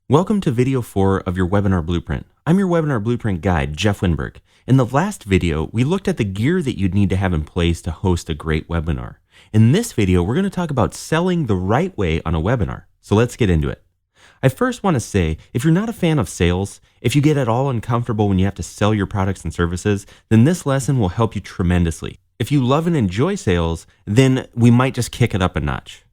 Welcome to video 4 of your webinar blueprint. I'm your webinar blueprint guide, Jeff Winberg. In the last video, we looked at the gear that you'd need to have in place to host a great webinar. In this video, we're going to talk about selling the right way on a webinar. So let's get into it. I first want to say, if you're not a fan of sales, if you get at all uncomfortable when you have to sell your products and services, then this lesson will help you tremendously. If you love and enjoy sales, then we might just kick it up a notch.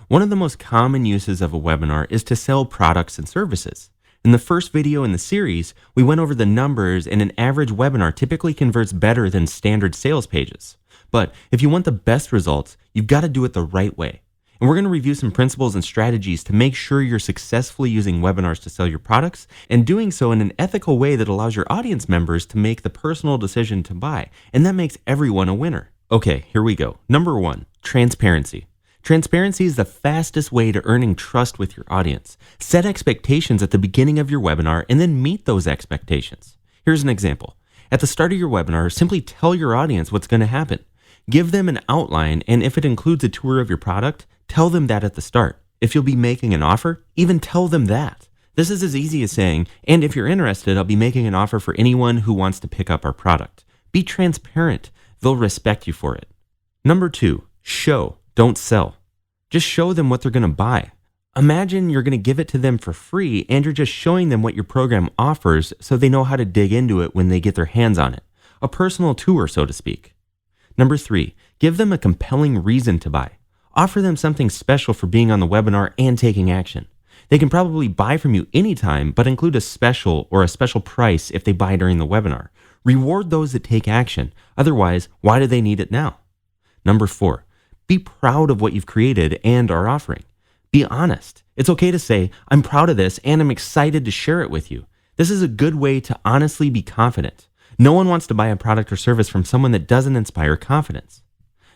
One of the most common uses of a webinar is to sell products and services. In the first video in the series, we went over the numbers, and an average webinar typically converts better than standard sales pages. But if you want the best results, you've got to do it the right way. And we're going to review some principles and strategies to make sure you're successfully using webinars to sell your products and doing so in an ethical way that allows your audience members to make the personal decision to buy. And that makes everyone a winner. Okay, here we go. Number 1, transparency. Transparency is the fastest way to earning trust with your audience. Set expectations at the beginning of your webinar and then meet those expectations. Here's an example. At the start of your webinar, simply tell your audience what's going to happen. Give them an outline, and if it includes a tour of your product, tell them that at the start. If you'll be making an offer, even tell them that. This is as easy as saying, and if you're interested, I'll be making an offer for anyone who wants to pick up our product. Be transparent. They'll respect you for it. Number 2, show. Don't sell. Just show them what they're going to buy. Imagine you're going to give it to them for free and you're just showing them what your program offers so they know how to dig into it when they get their hands on it. A personal tour, so to speak. Number 3, give them a compelling reason to buy. Offer them something special for being on the webinar and taking action. They can probably buy from you anytime, but include a special or a special price if they buy during the webinar. Reward those that take action. Otherwise, why do they need it now? Number 4, be proud of what you've created and are offering. Be honest. It's okay to say, I'm proud of this and I'm excited to share it with you. This is a good way to honestly be confident. No one wants to buy a product or service from someone that doesn't inspire confidence.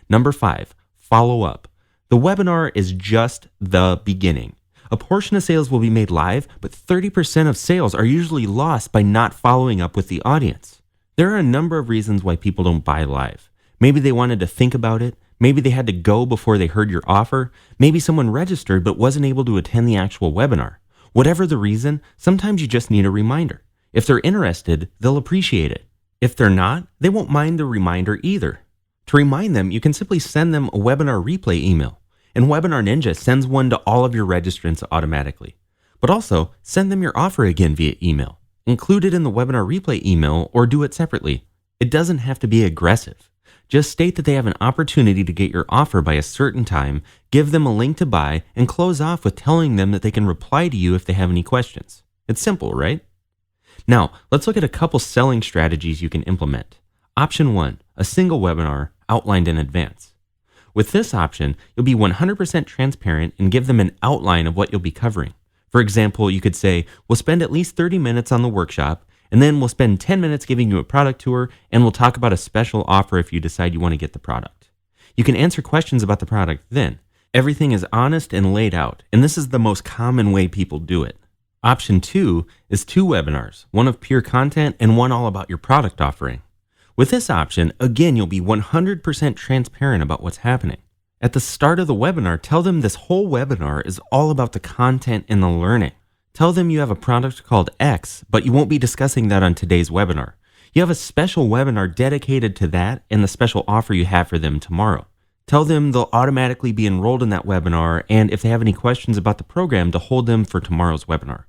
Number 5, follow up. The webinar is just the beginning. A portion of sales will be made live, but 30% of sales are usually lost by not following up with the audience. There are a number of reasons why people don't buy live. Maybe they wanted to think about it. Maybe they had to go before they heard your offer. Maybe someone registered but wasn't able to attend the actual webinar. Whatever the reason, sometimes you just need a reminder. If they're interested, they'll appreciate it. If they're not, they won't mind the reminder either. To remind them, you can simply send them a webinar replay email. And Webinar Ninja sends one to all of your registrants automatically. But also, send them your offer again via email. Include it in the webinar replay email or do it separately. It doesn't have to be aggressive. Just state that they have an opportunity to get your offer by a certain time, give them a link to buy, and close off with telling them that they can reply to you if they have any questions. It's simple, right? Now, let's look at a couple selling strategies you can implement. Option 1, a single webinar outlined in advance. With this option, you'll be 100% transparent and give them an outline of what you'll be covering. For example, you could say, we'll spend at least 30 minutes on the workshop, and then we'll spend 10 minutes giving you a product tour, and we'll talk about a special offer if you decide you want to get the product. You can answer questions about the product then. Everything is honest and laid out, and this is the most common way people do it. Option 2 is 2 webinars, one of pure content and one all about your product offering. With this option, again, you'll be 100% transparent about what's happening. At the start of the webinar, tell them this whole webinar is all about the content and the learning. Tell them you have a product called X, but you won't be discussing that on today's webinar. You have a special webinar dedicated to that and the special offer you have for them tomorrow. Tell them they'll automatically be enrolled in that webinar, and if they have any questions about the program, to hold them for tomorrow's webinar.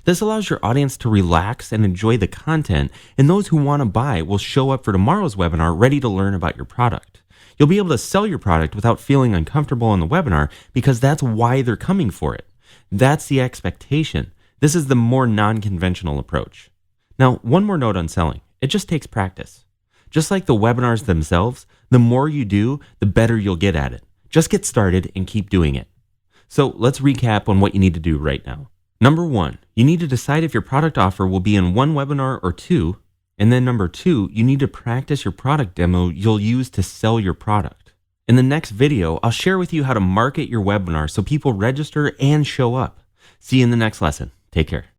This allows your audience to relax and enjoy the content, and those who want to buy will show up for tomorrow's webinar ready to learn about your product. You'll be able to sell your product without feeling uncomfortable in the webinar because that's why they're coming for it. That's the expectation. This is the more non-conventional approach. Now, one more note on selling. It just takes practice. Just like the webinars themselves, the more you do, the better you'll get at it. Just get started and keep doing it. So let's recap on what you need to do right now. Number 1, you need to decide if your product offer will be in 1 webinar or 2. And then number 2, you need to practice your product demo you'll use to sell your product. In the next video, I'll share with you how to market your webinar so people register and show up. See you in the next lesson. Take care.